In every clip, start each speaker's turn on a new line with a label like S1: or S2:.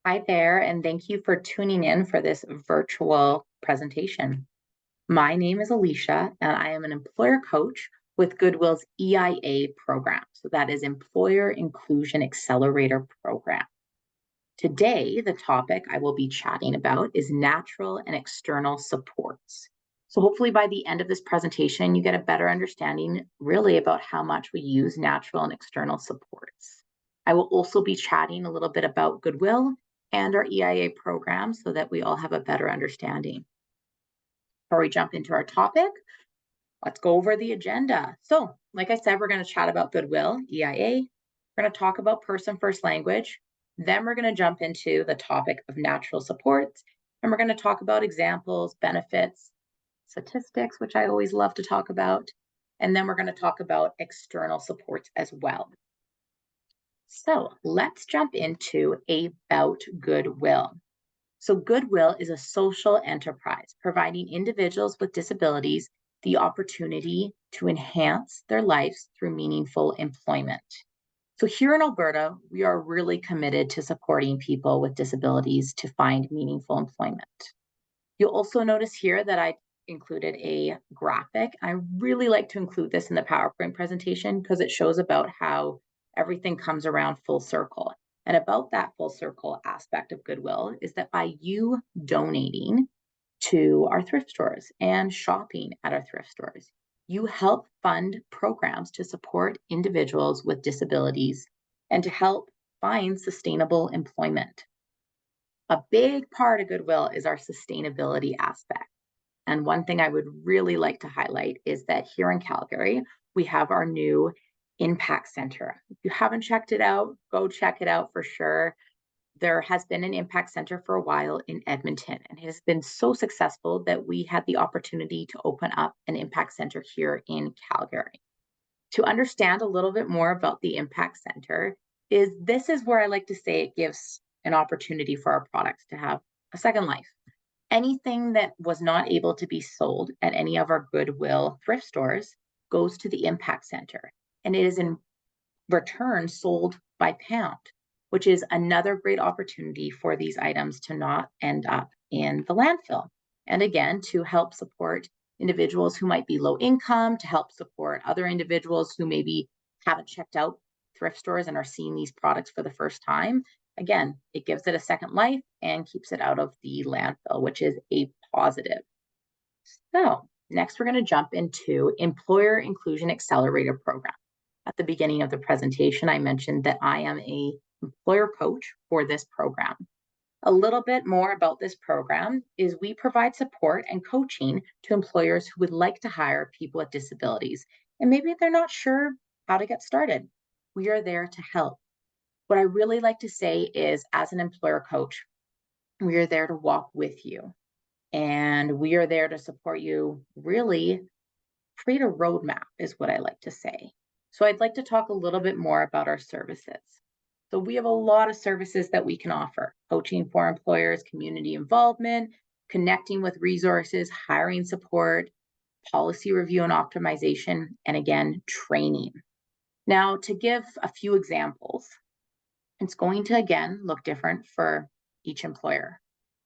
S1: Hi there, and thank you for tuning in for this virtual presentation. My name is Alicia, and I am an employer coach with Goodwill's EIA program. So that is Employer Inclusion Accelerator Program. Today, the topic I will be chatting about is natural and external supports. So hopefully by the end of this presentation, you get a better understanding really about how much we use natural and external supports. I will also be chatting a little bit about Goodwill and our EIA program so that we all have a better understanding. Before we jump into our topic, let's go over the agenda. So, like I said, we're going to chat about Goodwill, EIA. We're going to talk about person first language. Then we're going to jump into the topic of natural supports. And we're going to talk about examples, benefits, statistics, which I always love to talk about. And then we're going to talk about external supports as well. So let's jump into about Goodwill. So Goodwill is a social enterprise providing individuals with disabilities the opportunity to enhance their lives through meaningful employment. So here in Alberta, we are really committed to supporting people with disabilities to find meaningful employment. You'll also notice here that I included a graphic. I really like to include this in the PowerPoint presentation because it shows about how everything comes around full circle. And about that full circle aspect of Goodwill is that by you donating to our thrift stores and shopping at our thrift stores, you help fund programs to support individuals with disabilities and to help find sustainable employment. A big part of Goodwill is our sustainability aspect. And one thing I would really like to highlight is that here in Calgary, we have our new Impact Center. If you haven't checked it out, go check it out for sure. There has been an Impact Center for a while in Edmonton, and it has been so successful that we had the opportunity to open up an Impact Center here in Calgary. To understand a little bit more about the Impact Center, this is where I like to say it gives an opportunity for our products to have a second life. Anything that was not able to be sold at any of our Goodwill thrift stores goes to the Impact Center, and it is in return sold by pound, which is another great opportunity for these items to not end up in the landfill. And again, to help support individuals who might be low income, to help support other individuals who maybe haven't checked out thrift stores and are seeing these products for the first time. Again, it gives it a second life and keeps it out of the landfill, which is a positive. So next, we're going to jump into Employer Inclusion Accelerator Program. At the beginning of the presentation, I mentioned that I am an employer coach for this program. A little bit more about this program is we provide support and coaching to employers who would like to hire people with disabilities, and maybe they're not sure how to get started. We are there to help. What I really like to say is, as an employer coach, we are there to walk with you, and we are there to support you, really create a roadmap is what I like to say. So I'd like to talk a little bit more about our services. So we have a lot of services that we can offer: coaching for employers, community involvement, connecting with resources, hiring support, policy review and optimization, and again, training. Now, to give a few examples, it's going to, again, look different for each employer.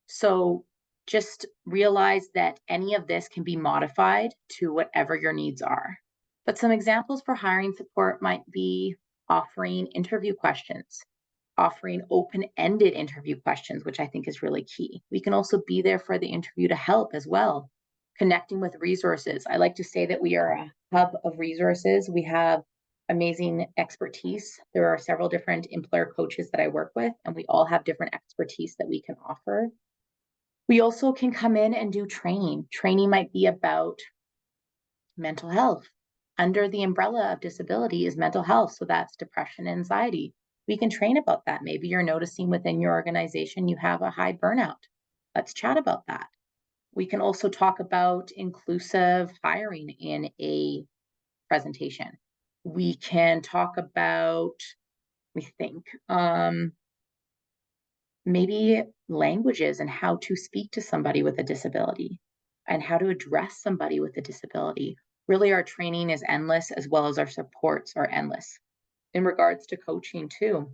S1: So just realize that any of this can be modified to whatever your needs are. But some examples for hiring support might be offering interview questions, offering open-ended interview questions, which I think is really key. We can also be there for the interview to help as well. Connecting with resources. I like to say that we are a hub of resources. We have amazing expertise. There are several different employer coaches that I work with, and we all have different expertise that we can offer. We also can come in and do training. Training might be about mental health. Under the umbrella of disability is mental health. So that's depression and anxiety. We can train about that. Maybe you're noticing within your organization you have a high burnout. Let's chat about that. We can also talk about inclusive hiring in a presentation. We can talk about, maybe languages and how to speak to somebody with a disability and how to address somebody with a disability. Really, our training is endless, as well as our supports are endless. In regards to coaching too,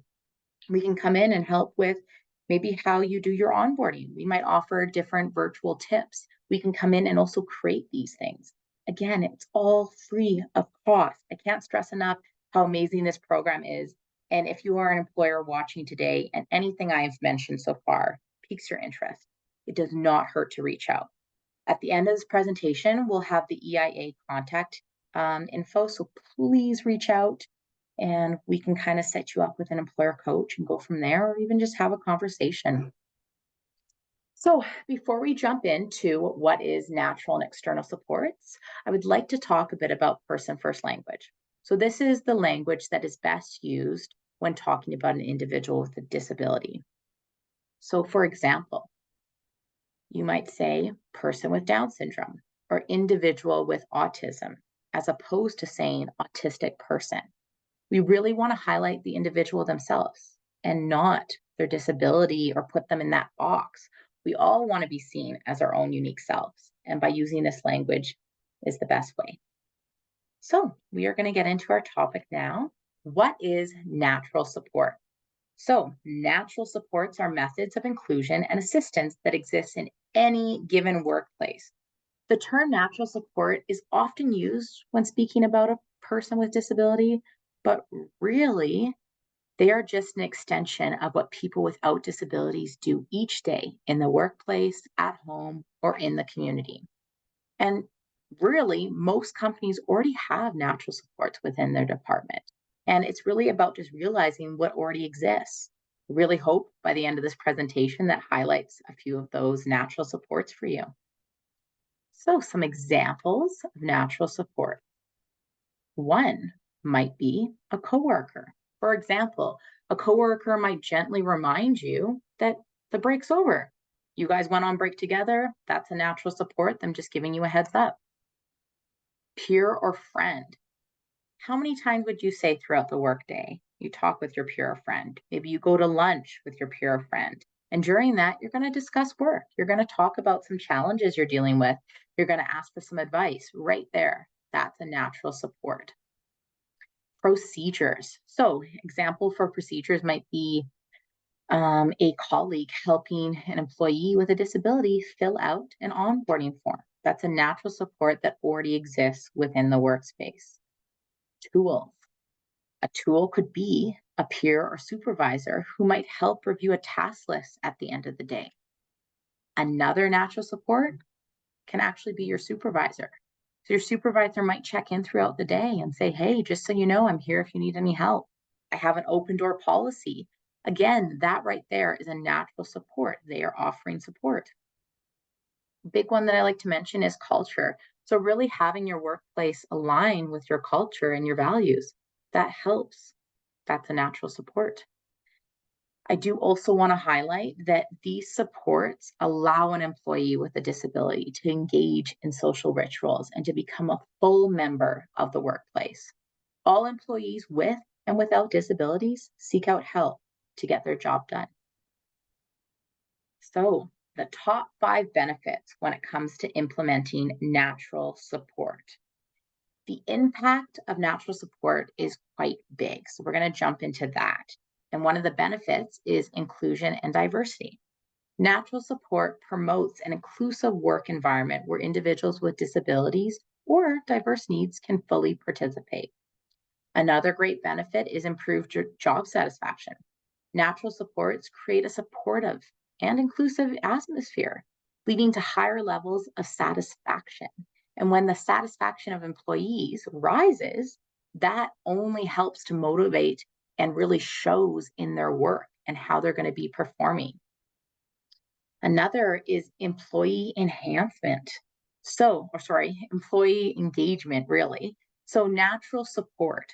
S1: we can come in and help with maybe how you do your onboarding. We might offer different virtual tips. We can come in and also create these things. Again, it's all free of cost. I can't stress enough how amazing this program is. And if you are an employer watching today and anything I've mentioned so far piques your interest, it does not hurt to reach out. At the end of this presentation, we'll have the EIA contact info. So please reach out and we can kind of set you up with an employer coach and go from there, or even just have a conversation. So before we jump into what is natural and external supports, I would like to talk a bit about person first language. So this is the language that is best used when talking about an individual with a disability. So for example, you might say person with Down syndrome or individual with autism, as opposed to saying autistic person. We really want to highlight the individual themselves and not their disability or put them in that box. We all want to be seen as our own unique selves. And by using this language is the best way. So we are going to get into our topic now. What is natural support? So natural supports are methods of inclusion and assistance that exist in any given workplace. The term natural support is often used when speaking about a person with disability, but really, they are just an extension of what people without disabilities do each day in the workplace, at home, or in the community. And really, most companies already have natural supports within their department. And it's really about just realizing what already exists. I really hope by the end of this presentation that highlights a few of those natural supports for you. So, some examples of natural support. One might be a coworker. For example, a coworker might gently remind you that the break's over. You guys went on break together. That's a natural support, them just giving you a heads up. Peer or friend. How many times would you say throughout the workday you talk with your peer or friend? Maybe you go to lunch with your peer or friend. And during that, you're going to discuss work. You're going to talk about some challenges you're dealing with. You're going to ask for some advice right there. That's a natural support. Procedures. So, example for procedures might be a colleague helping an employee with a disability fill out an onboarding form. That's a natural support that already exists within the workspace. Tools. A tool could be a peer or supervisor who might help review a task list at the end of the day. Another natural support can actually be your supervisor. So your supervisor might check in throughout the day and say, hey, just so you know, I'm here if you need any help. I have an open door policy. Again, that right there is a natural support. They are offering support. Big one that I like to mention is culture. So really having your workplace align with your culture and your values, that helps. That's a natural support. I do also want to highlight that these supports allow an employee with a disability to engage in social rituals and to become a full member of the workplace. All employees with and without disabilities seek out help to get their job done. So, the top 5 benefits when it comes to implementing natural support. The impact of natural support is quite big. So, we're going to jump into that. And one of the benefits is inclusion and diversity. Natural support promotes an inclusive work environment where individuals with disabilities or diverse needs can fully participate. Another great benefit is improved job satisfaction. Natural supports create a supportive and inclusive atmosphere, leading to higher levels of satisfaction. And when the satisfaction of employees rises, that only helps to motivate and really shows in their work and how they're going to be performing. Another is employee enhancement. Employee engagement, really. So, natural support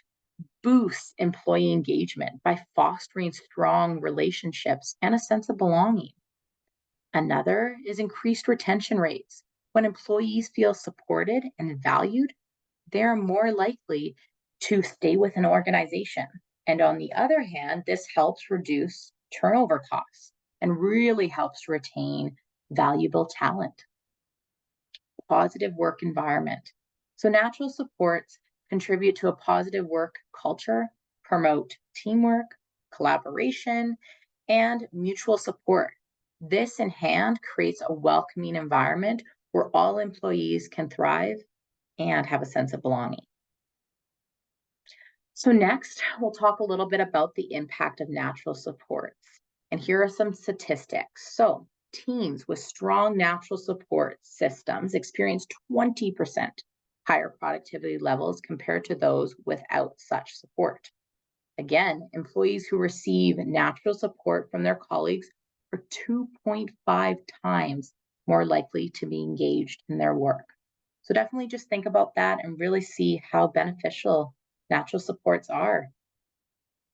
S1: boosts employee engagement by fostering strong relationships and a sense of belonging. Another is increased retention rates. When employees feel supported and valued, they're more likely to stay with an organization. And on the other hand, this helps reduce turnover costs and really helps retain valuable talent. Positive work environment. So natural supports contribute to a positive work culture, promote teamwork, collaboration, and mutual support. This in hand creates a welcoming environment where all employees can thrive and have a sense of belonging. So, next, we'll talk a little bit about the impact of natural supports. And here are some statistics. So, teams with strong natural support systems experience 20% higher productivity levels compared to those without such support. Again, employees who receive natural support from their colleagues are 2.5 times more likely to be engaged in their work. So definitely just think about that and really see how beneficial natural supports are.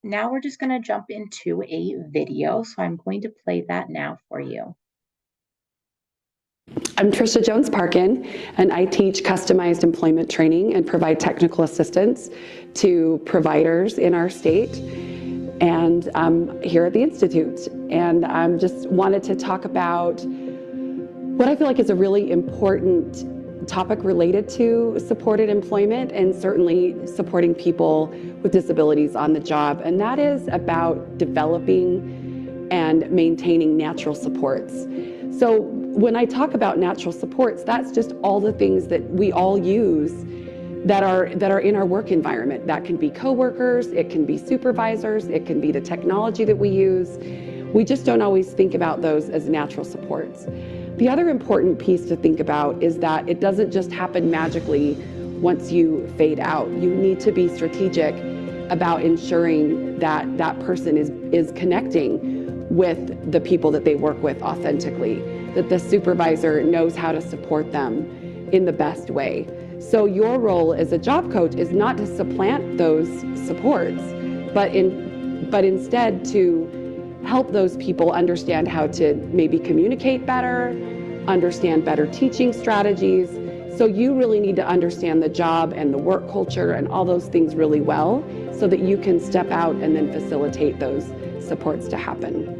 S1: Now we're just going to jump into a video. So I'm going to play that now for you.
S2: I'm Trisha Jones-Parkin, and I teach customized employment training and provide technical assistance to providers in our state and here at the Institute. And I just wanted to talk about what I feel like is a really important topic related to supported employment and certainly supporting people with disabilities on the job. And that is about developing and maintaining natural supports. So when I talk about natural supports, that's just all the things that we all use that are in our work environment. That can be coworkers, it can be supervisors, it can be the technology that we use. We just don't always think about those as natural supports. The other important piece to think about is that it doesn't just happen magically once you fade out. You need to be strategic about ensuring that that person is connecting with the people that they work with authentically, that the supervisor knows how to support them in the best way. So your role as a job coach is not to supplant those supports, but instead to help those people understand how to maybe communicate better, understand better teaching strategies. So you really need to understand the job and the work culture and all those things really well so that you can step out and then facilitate those supports to happen.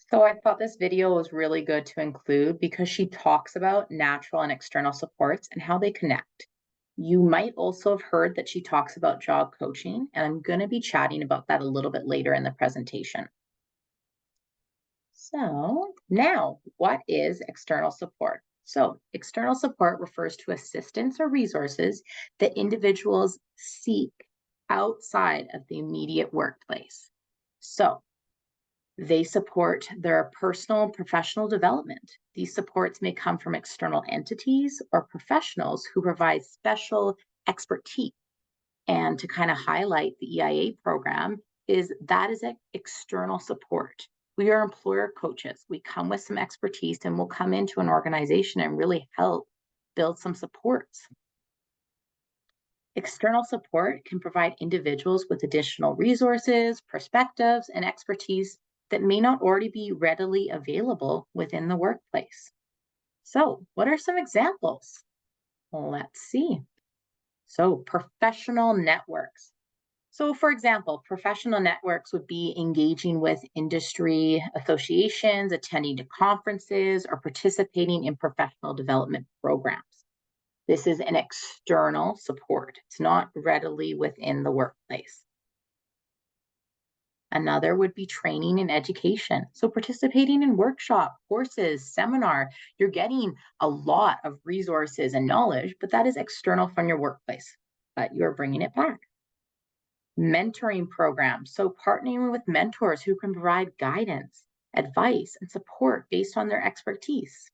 S1: So I thought this video was really good to include because she talks about natural and external supports and how they connect. You might also have heard that she talks about job coaching, and I'm going to be chatting about that a little bit later in the presentation. So now, what is external support? So external support refers to assistance or resources that individuals seek outside of the immediate workplace. So they support their personal and professional development. These supports may come from external entities or professionals who provide special expertise. And to kind of highlight the EIA program is external support. We are employer coaches. We come with some expertise and we'll come into an organization and really help build some supports. External support can provide individuals with additional resources, perspectives, and expertise that may not already be readily available within the workplace. So, what are some examples? Well, let's see. So, professional networks. So, for example, professional networks would be engaging with industry associations, attending to conferences, or participating in professional development programs. This is an external support. It's not readily within the workplace. Another would be training and education. So participating in workshop, courses, seminar, you're getting a lot of resources and knowledge, but that is external from your workplace, but you're bringing it back. Mentoring programs. So partnering with mentors who can provide guidance, advice, and support based on their expertise.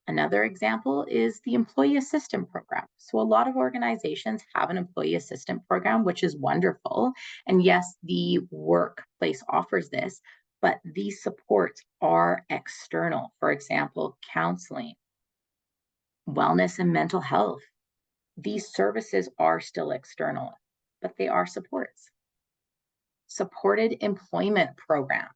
S1: Another example is the employee assistant program. So a lot of organizations have an employee assistant program, which is wonderful. And yes, the workplace offers this, but these supports are external. For example, counseling, wellness and mental health. These services are still external, but they are supports. Supported employment programs.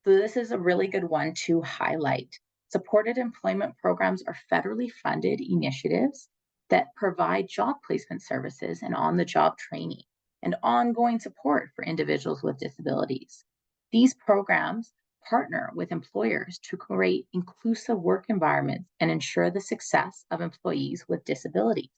S1: So this is a really good one to highlight. Supported employment programs are federally funded initiatives that provide job placement services and on-the-job training and ongoing support for individuals with disabilities. These programs partner with employers to create inclusive work environments and ensure the success of employees with disabilities.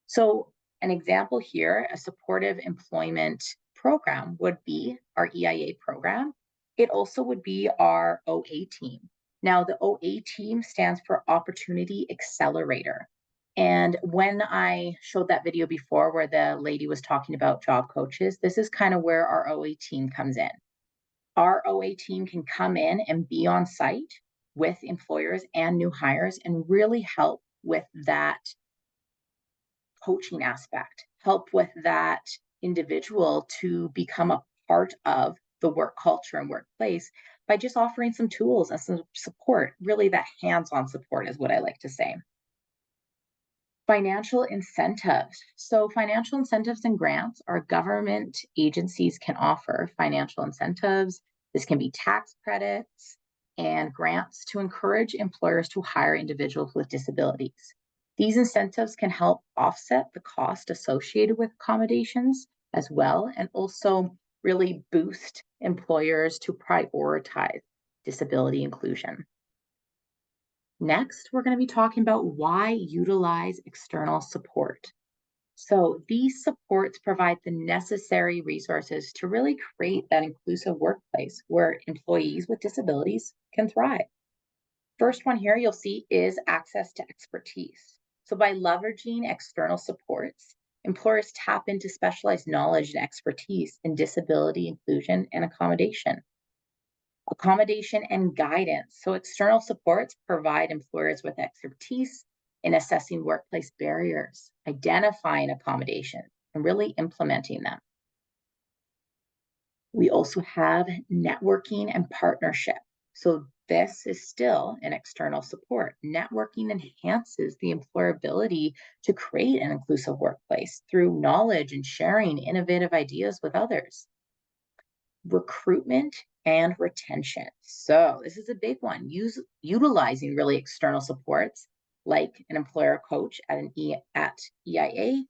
S1: So an example here, a supportive employment program would be our EIA program. It also would be our OA team. Now, the OA team stands for Opportunity Accelerator. And when I showed that video before where the lady was talking about job coaches, this is kind of where our OA team comes in. Our OA team can come in and be on site with employers and new hires and really help with that coaching aspect, help with that individual to become a part of the work culture and workplace by just offering some tools and some support. Really, that hands-on support is what I like to say. Financial incentives. So financial incentives and grants are government agencies can offer financial incentives. This can be tax credits and grants to encourage employers to hire individuals with disabilities. These incentives can help offset the cost associated with accommodations as well, and also really boost employers to prioritize disability inclusion. Next, we're going to be talking about why utilize external support. So these supports provide the necessary resources to really create that inclusive workplace where employees with disabilities can thrive. First one here you'll see is access to expertise. So by leveraging external supports, employers tap into specialized knowledge and expertise in disability inclusion and accommodation. Accommodation and guidance. So external supports provide employers with expertise in assessing workplace barriers, identifying accommodations, and really implementing them. We also have networking and partnership. So this is still an external support. Networking enhances the employer ability to create an inclusive workplace through knowledge and sharing innovative ideas with others. Recruitment and retention. So this is a big one. Utilizing really external supports like an employer coach at EIA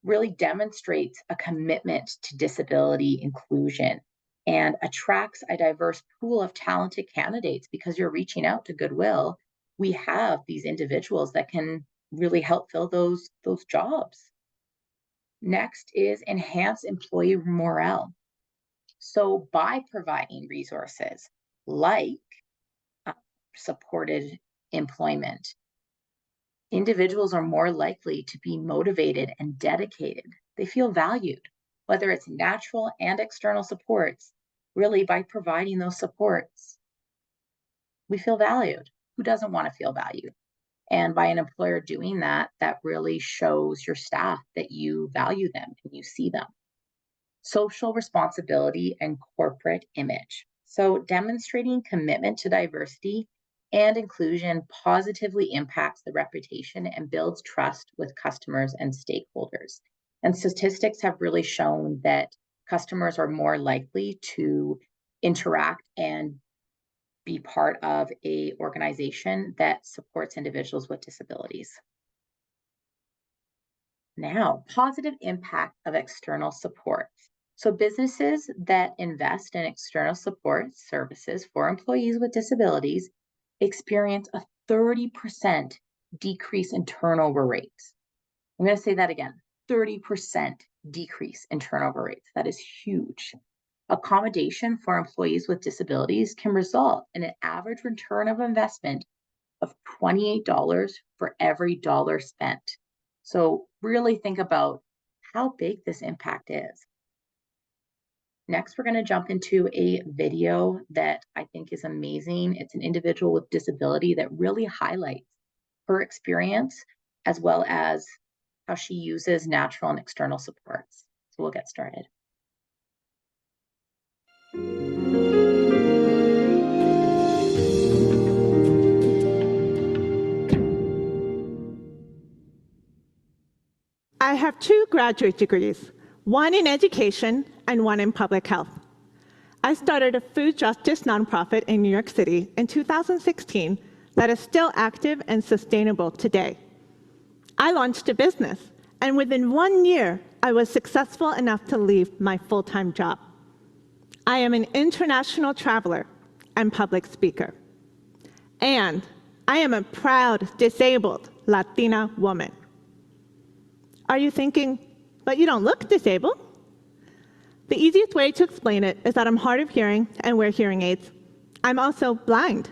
S1: really demonstrates a commitment to disability inclusion and attracts a diverse pool of talented candidates because you're reaching out to Goodwill. We have these individuals that can really help fill those jobs. Next is enhance employee morale. So by providing resources like supported employment, individuals are more likely to be motivated and dedicated. They feel valued, whether it's natural and external supports. Really, by providing those supports, we feel valued. Who doesn't want to feel valued? And by an employer doing that, that really shows your staff that you value them and you see them. Social responsibility and corporate image. So demonstrating commitment to diversity and inclusion positively impacts the reputation and builds trust with customers and stakeholders. And statistics have really shown that customers are more likely to interact and be part of an organization that supports individuals with disabilities. Now, positive impact of external support. So businesses that invest in external support services for employees with disabilities experience a 30% decrease in turnover rates. I'm going to say that again, 30% decrease in turnover rates. That is huge. Accommodation for employees with disabilities can result in an average return of investment of $28 for every dollar spent. So really think about how big this impact is. Next, we're going to jump into a video that I think is amazing. It's an individual with disability that really highlights her experience as well as how she uses natural and external supports. So we'll get started.
S3: I have 2 graduate degrees, one in education and one in public health. I started a food justice nonprofit in New York City in 2016 that is still active and sustainable today. I launched a business, and within 1 year, I was successful enough to leave my full-time job. I am an international traveler and public speaker. And I am a proud disabled Latina woman. Are you thinking, but you don't look disabled? The easiest way to explain it is that I'm hard of hearing and wear hearing aids. I'm also blind.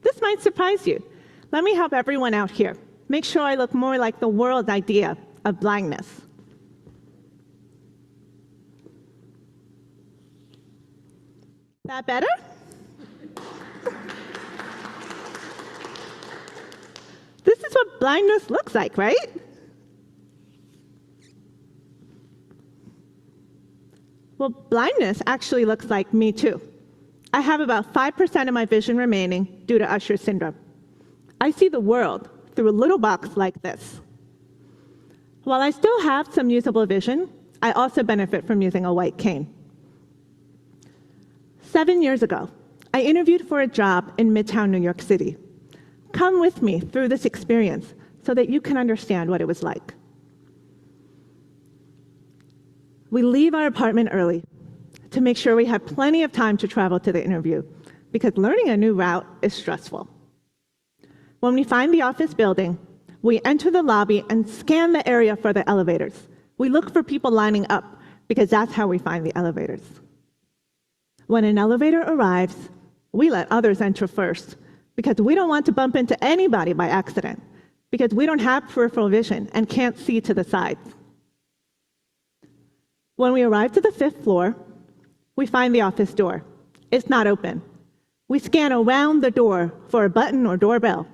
S3: This might surprise you. Let me help everyone out here. Make sure I look more like the world's idea of blindness. That better? This is what blindness looks like, right? Well, blindness actually looks like me too. I have about 5% of my vision remaining due to Usher syndrome. I see the world through a little box like this. While I still have some usable vision, I also benefit from using a white cane. 7 years ago, I interviewed for a job in Midtown New York City. Come with me through this experience so that you can understand what it was like. We leave our apartment early to make sure we have plenty of time to travel to the interview, because learning a new route is stressful. When we find the office building, we enter the lobby and scan the area for the elevators. We look for people lining up, because that's how we find the elevators. When an elevator arrives, we let others enter first, because we don't want to bump into anybody by accident, because we don't have peripheral vision and can't see to the sides. When we arrive to the 5th floor, we find the office door. It's not open. We scan around the door for a button or doorbell.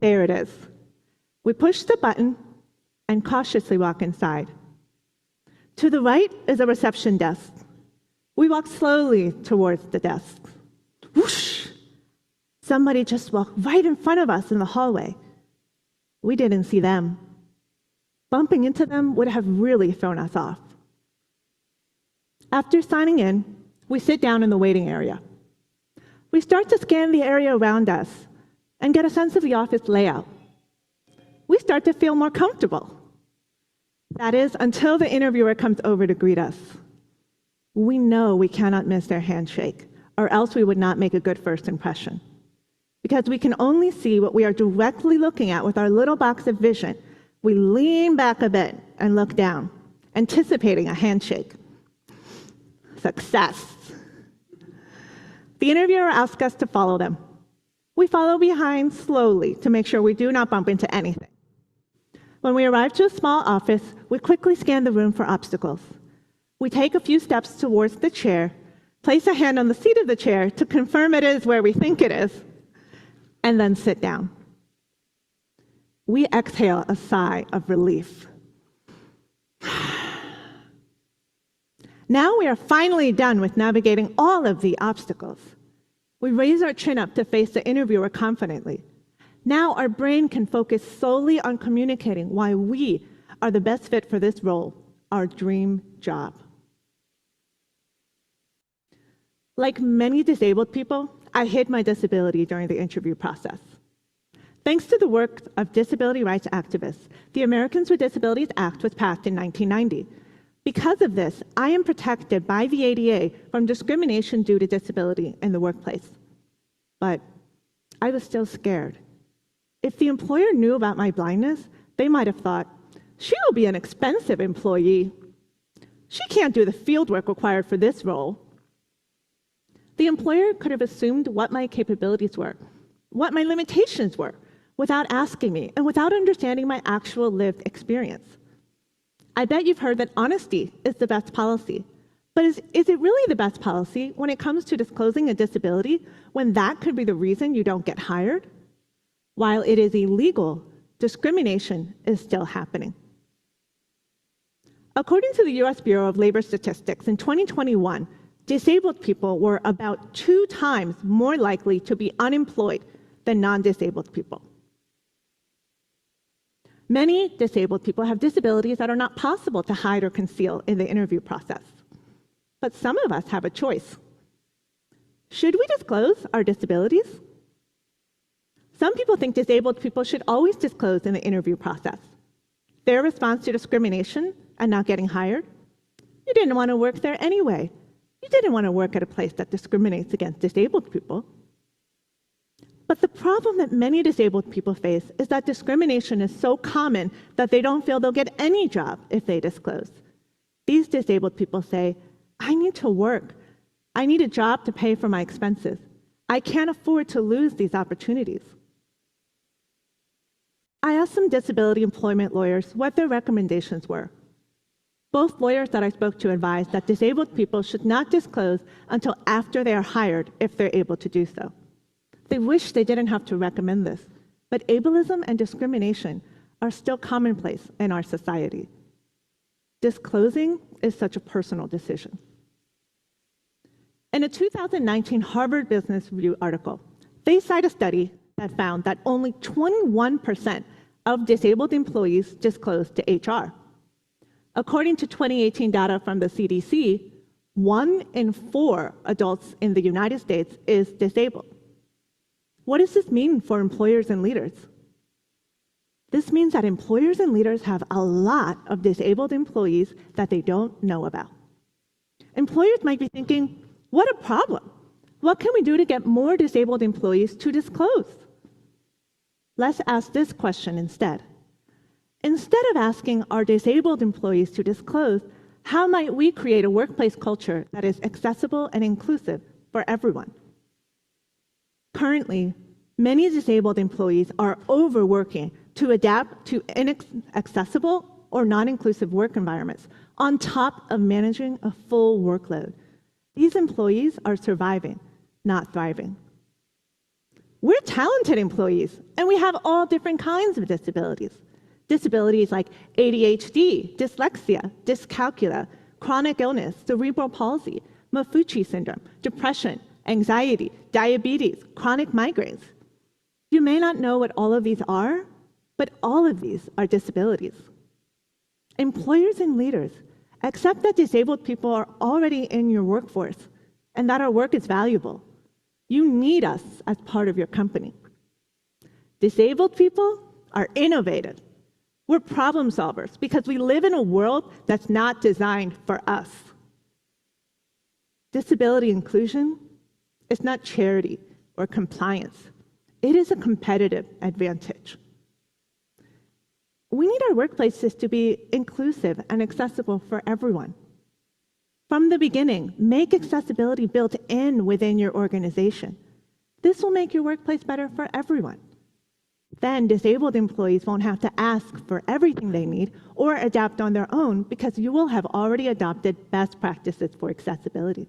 S3: There it is. We push the button and cautiously walk inside. To the right is a reception desk. We walk slowly towards the desk. Whoosh! Somebody just walked right in front of us in the hallway. We didn't see them. Bumping into them would have really thrown us off. After signing in, we sit down in the waiting area. We start to scan the area around us and get a sense of the office layout. We start to feel more comfortable. That is, until the interviewer comes over to greet us. We know we cannot miss their handshake, or else we would not make a good first impression. Because we can only see what we are directly looking at with our little box of vision, we lean back a bit and look down, anticipating a handshake. Success. The interviewer asks us to follow them. We follow behind slowly to make sure we do not bump into anything. When we arrive to a small office, we quickly scan the room for obstacles. We take a few steps towards the chair, place a hand on the seat of the chair to confirm it is where we think it is, and then sit down. We exhale a sigh of relief. Now we are finally done with navigating all of the obstacles. We raise our chin up to face the interviewer confidently. Now our brain can focus solely on communicating why we are the best fit for this role, our dream job. Like many disabled people, I hid my disability during the interview process. Thanks to the work of disability rights activists, the Americans with Disabilities Act was passed in 1990. Because of this, I am protected by the ADA from discrimination due to disability in the workplace. But I was still scared. If the employer knew about my blindness, they might have thought, she will be an expensive employee. She can't do the field work required for this role. The employer could have assumed what my capabilities were, what my limitations were, without asking me and without understanding my actual lived experience. I bet you've heard that honesty is the best policy. But is it really the best policy when it comes to disclosing a disability, when that could be the reason you don't get hired? While it is illegal, discrimination is still happening. According to the US Bureau of Labor Statistics, in 2021, disabled people were about 2 times more likely to be unemployed than non-disabled people. Many disabled people have disabilities that are not possible to hide or conceal in the interview process. But some of us have a choice. Should we disclose our disabilities? Some people think disabled people should always disclose in the interview process. Their response to discrimination and not getting hired? You didn't want to work there anyway. You didn't want to work at a place that discriminates against disabled people. But the problem that many disabled people face is that discrimination is so common that they don't feel they'll get any job if they disclose. These disabled people say, I need to work. I need a job to pay for my expenses. I can't afford to lose these opportunities. I asked some disability employment lawyers what their recommendations were. Both lawyers that I spoke to advised that disabled people should not disclose until after they are hired if they're able to do so. They wish they didn't have to recommend this, but ableism and discrimination are still commonplace in our society. Disclosing is such a personal decision. In a 2019 Harvard Business Review article, they cite a study that found that only 21% of disabled employees disclosed to HR. According to 2018 data from the CDC, 1 in 4 adults in the United States is disabled. What does this mean for employers and leaders? This means that employers and leaders have a lot of disabled employees that they don't know about. Employers might be thinking, what a problem. What can we do to get more disabled employees to disclose? Let's ask this question instead. Instead of asking our disabled employees to disclose, how might we create a workplace culture that is accessible and inclusive for everyone? Currently, many disabled employees are overworking to adapt to inaccessible or non-inclusive work environments on top of managing a full workload. These employees are surviving, not thriving. We're talented employees, and we have all different kinds of disabilities. Disabilities like ADHD, dyslexia, dyscalculia, chronic illness, cerebral palsy, Maffucci syndrome, depression, anxiety, diabetes, chronic migraines. You may not know what all of these are, but all of these are disabilities. Employers and leaders, accept that disabled people are already in your workforce and that our work is valuable. You need us as part of your company. Disabled people are innovative. We're problem solvers because we live in a world that's not designed for us. Disability inclusion is not charity or compliance. It is a competitive advantage. We need our workplaces to be inclusive and accessible for everyone. From the beginning, make accessibility built in within your organization. This will make your workplace better for everyone. Then disabled employees won't have to ask for everything they need or adapt on their own because you will have already adopted best practices for accessibility.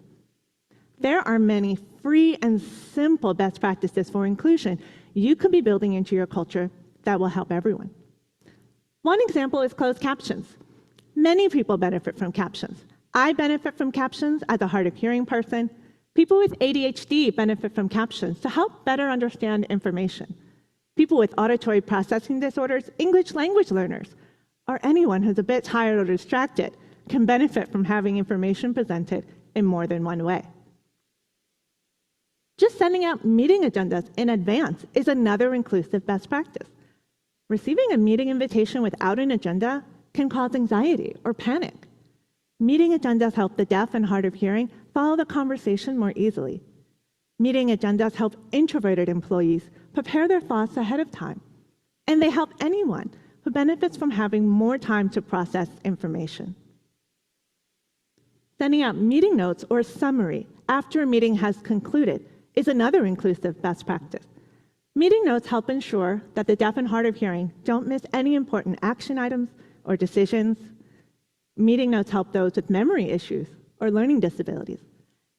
S3: There are many free and simple best practices for inclusion you could be building into your culture that will help everyone. One example is closed captions. Many people benefit from captions. I benefit from captions as a hard of hearing person. People with ADHD benefit from captions to help better understand information. People with auditory processing disorders, English language learners, or anyone who's a bit tired or distracted can benefit from having information presented in more than one way. Just sending out meeting agendas in advance is another inclusive best practice. Receiving a meeting invitation without an agenda can cause anxiety or panic. Meeting agendas help the deaf and hard of hearing follow the conversation more easily. Meeting agendas help introverted employees prepare their thoughts ahead of time. And they help anyone who benefits from having more time to process information. Sending out meeting notes or a summary after a meeting has concluded is another inclusive best practice. Meeting notes help ensure that the deaf and hard of hearing don't miss any important action items or decisions. Meeting notes help those with memory issues or learning disabilities.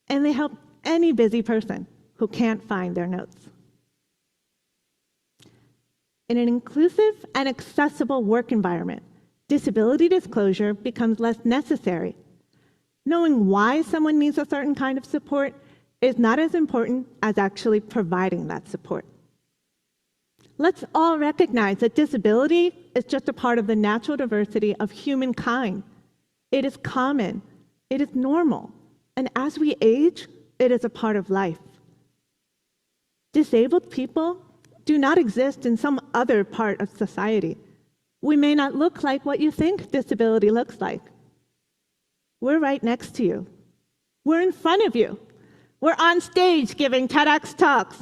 S3: And they help any busy person who can't find their notes. In an inclusive and accessible work environment, disability disclosure becomes less necessary. Knowing why someone needs a certain kind of support is not as important as actually providing that support. Let's all recognize that disability is just a part of the natural diversity of humankind. It is common, it is normal, and as we age, it is a part of life. Disabled people do not exist in some other part of society. We may not look like what you think disability looks like. We're right next to you. We're in front of you. We're on stage giving TEDx talks.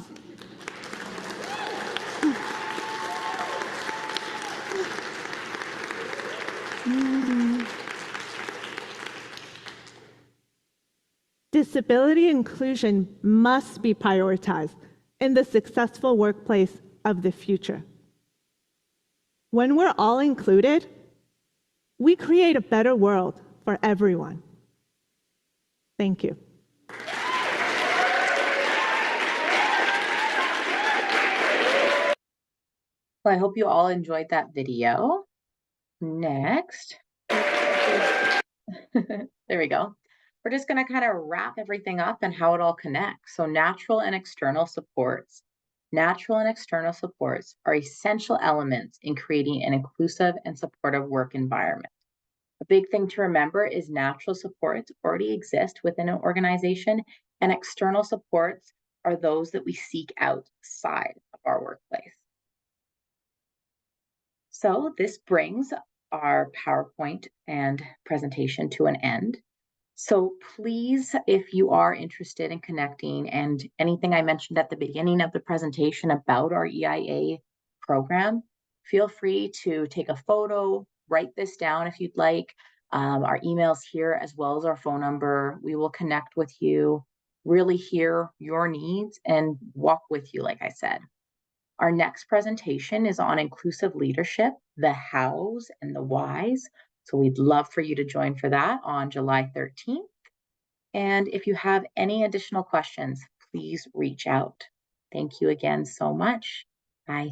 S3: Disability inclusion must be prioritized in the successful workplace of the future. When we're all included, we create a better world for everyone. Thank you.
S1: Well, I hope you all enjoyed that video. Next. There we go. We're just going to kind of wrap everything up and how it all connects. So natural and external supports. Natural and external supports are essential elements in creating an inclusive and supportive work environment. A big thing to remember is natural supports already exist within an organization, and external supports are those that we seek outside of our workplace. So this brings our PowerPoint and presentation to an end. So please, if you are interested in connecting and anything I mentioned at the beginning of the presentation about our EIA program, feel free to take a photo, write this down if you'd like. Our email's here as well as our phone number. We will connect with you, really hear your needs and walk with you, like I said. Our next presentation is on inclusive leadership, the hows and the whys. So we'd love for you to join for that on July 13th. And if you have any additional questions, please reach out. Thank you again so much. Bye.